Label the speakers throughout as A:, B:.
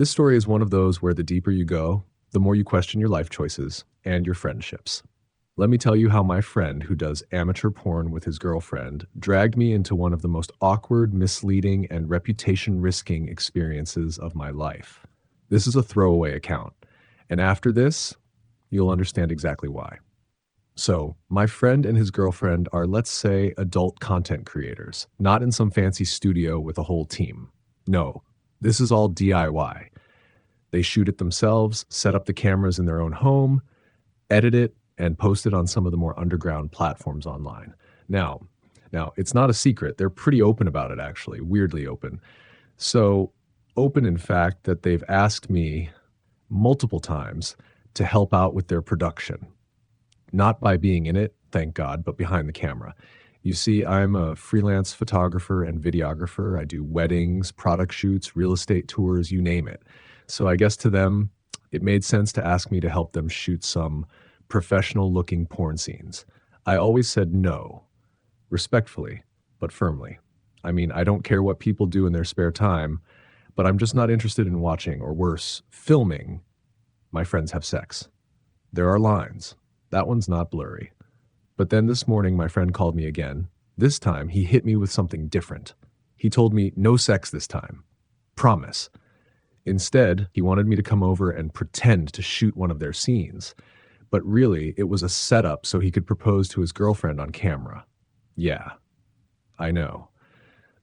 A: This story is one of those where the deeper you go, the more you question your life choices and your friendships. Let me tell you how my friend, who does amateur porn with his girlfriend, dragged me into one of the most awkward, misleading, and reputation risking experiences of my life. This is a throwaway account, and after this, you'll understand exactly why. So, my friend and his girlfriend are, let's say, adult content creators, not in some fancy studio with a whole team. No, this is all DIY. They shoot it themselves, set up the cameras in their own home, edit it, and post it on some of the more underground platforms online. Now, now it's not a secret. They're pretty open about it, actually, weirdly open. So open, in fact, that they've asked me multiple times to help out with their production. Not by being in it, thank God, but behind the camera. You see, I'm a freelance photographer and videographer. I do weddings, product shoots, real estate tours, you name it. So I guess to them, it made sense to ask me to help them shoot some professional looking porn scenes. I always said no, respectfully, but firmly. I mean, I don't care what people do in their spare time, but I'm just not interested in watching, or worse, filming my friends have sex. There are lines. That one's not blurry. But then this morning, my friend called me again. This time, he hit me with something different. He told me, no sex this time. Promise. Instead, he wanted me to come over and pretend to shoot one of their scenes. But really, it was a setup so he could propose to his girlfriend on camera. Yeah, I know.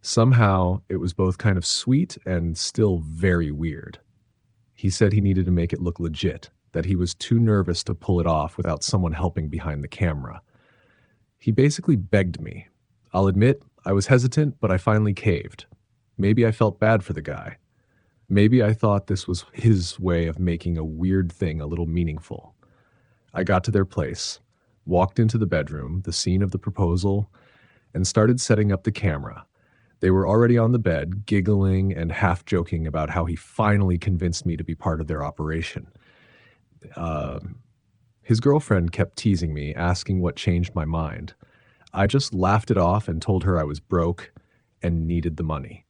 A: Somehow, it was both kind of sweet and still very weird. He said he needed to make it look legit, that he was too nervous to pull it off without someone helping behind the camera. He basically begged me. I'll admit, I was hesitant, but I finally caved. Maybe I felt bad for the guy. Maybe I thought this was his way of making a weird thing a little meaningful. I got to their place, walked into the bedroom, the scene of the proposal, and started setting up the camera. They were already on the bed, giggling and half joking about how he finally convinced me to be part of their operation. His girlfriend kept teasing me, asking what changed my mind. I just laughed it off and told her I was broke and needed the money.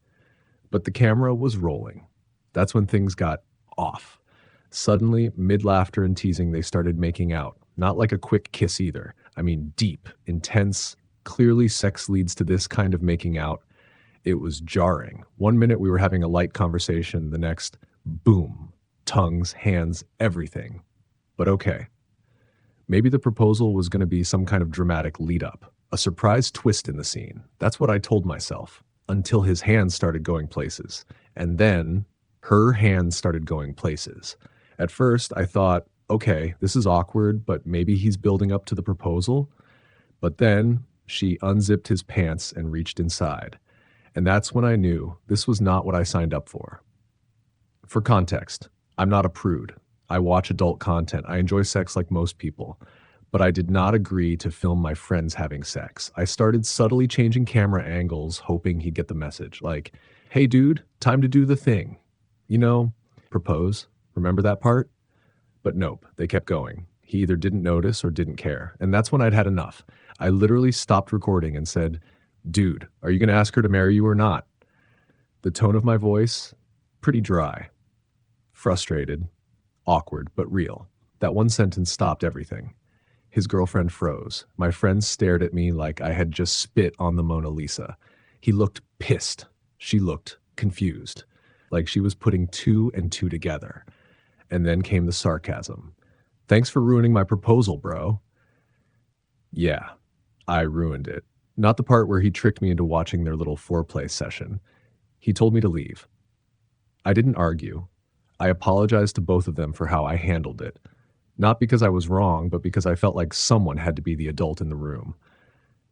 A: But the camera was rolling. That's when things got off. Suddenly, mid-laughter and teasing, they started making out. Not like a quick kiss either. I mean, deep, intense. Clearly, sex leads to this kind of making out. It was jarring. One minute we were having a light conversation, the next, boom. Tongues, hands, everything. But okay. Maybe the proposal was going to be some kind of dramatic lead-up. A surprise twist in the scene. That's what I told myself. Until his hands started going places. And then her hands started going places. At first, I thought, okay, this is awkward, but maybe he's building up to the proposal. But then she unzipped his pants and reached inside. And that's when I knew this was not what I signed up for. For context, I'm not a prude. I watch adult content. I enjoy sex like most people. But I did not agree to film my friends having sex. I started subtly changing camera angles, hoping he'd get the message. Like, hey dude, time to do the thing. You know, propose. Remember that part? But nope, they kept going. He either didn't notice or didn't care. And that's when I'd had enough. I literally stopped recording and said, dude, are you going to ask her to marry you or not? The tone of my voice, pretty dry. Frustrated, awkward, but real. That one sentence stopped everything. His girlfriend froze. My friend stared at me like I had just spit on the Mona Lisa. He looked pissed. She looked confused, like she was putting two and two together. And then came the sarcasm. Thanks for ruining my proposal, bro. Yeah, I ruined it. Not the part where he tricked me into watching their little foreplay session. He told me to leave. I didn't argue. I apologized to both of them for how I handled it. Not because I was wrong, but because I felt like someone had to be the adult in the room.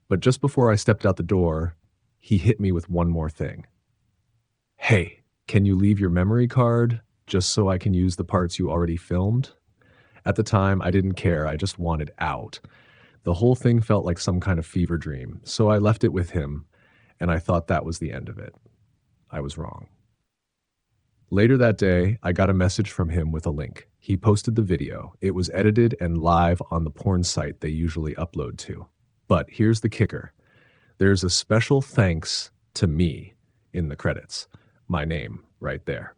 A: But just before I stepped out the door, he hit me with one more thing. Hey, can you leave your memory card just so I can use the parts you already filmed? At the time, I didn't care. I just wanted out. The whole thing felt like some kind of fever dream, so I left it with him, and I thought that was the end of it. I was wrong. Later that day, I got a message from him with a link. He posted the video. It was edited and live on the porn site they usually upload to. But here's the kicker. There's a special thanks to me in the credits. My name right there.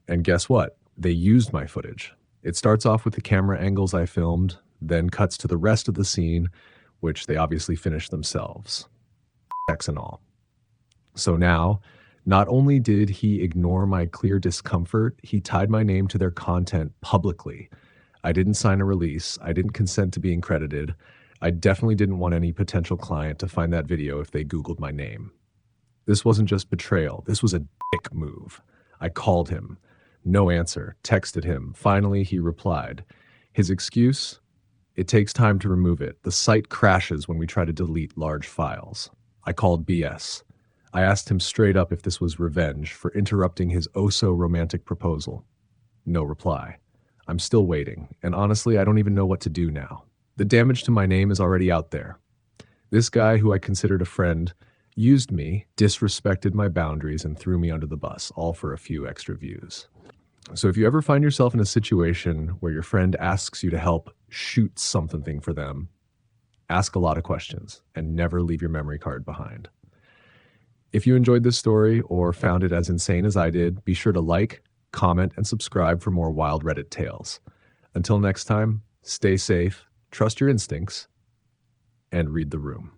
A: And guess what? They used my footage. It starts off with the camera angles I filmed, then cuts to the rest of the scene, which they obviously finished themselves. X and all. So now, not only did he ignore my clear discomfort, he tied my name to their content publicly. I didn't sign a release. I didn't consent to being credited. I definitely didn't want any potential client to find that video if they Googled my name. This wasn't just betrayal. This was a dick move. I called him. No answer. Texted him. Finally, he replied. His excuse? It takes time to remove it. The site crashes when we try to delete large files. I called BS. I asked him straight up if this was revenge for interrupting his oh-so-romantic proposal. No reply. I'm still waiting, and honestly, I don't even know what to do now. The damage to my name is already out there. This guy, who I considered a friend, used me, disrespected my boundaries, and threw me under the bus, all for a few extra views. So if you ever find yourself in a situation where your friend asks you to help shoot something for them, ask a lot of questions and never leave your memory card behind. If you enjoyed this story or found it as insane as I did, be sure to like, comment, and subscribe for more wild Reddit tales. Until next time, stay safe, trust your instincts, and read the room.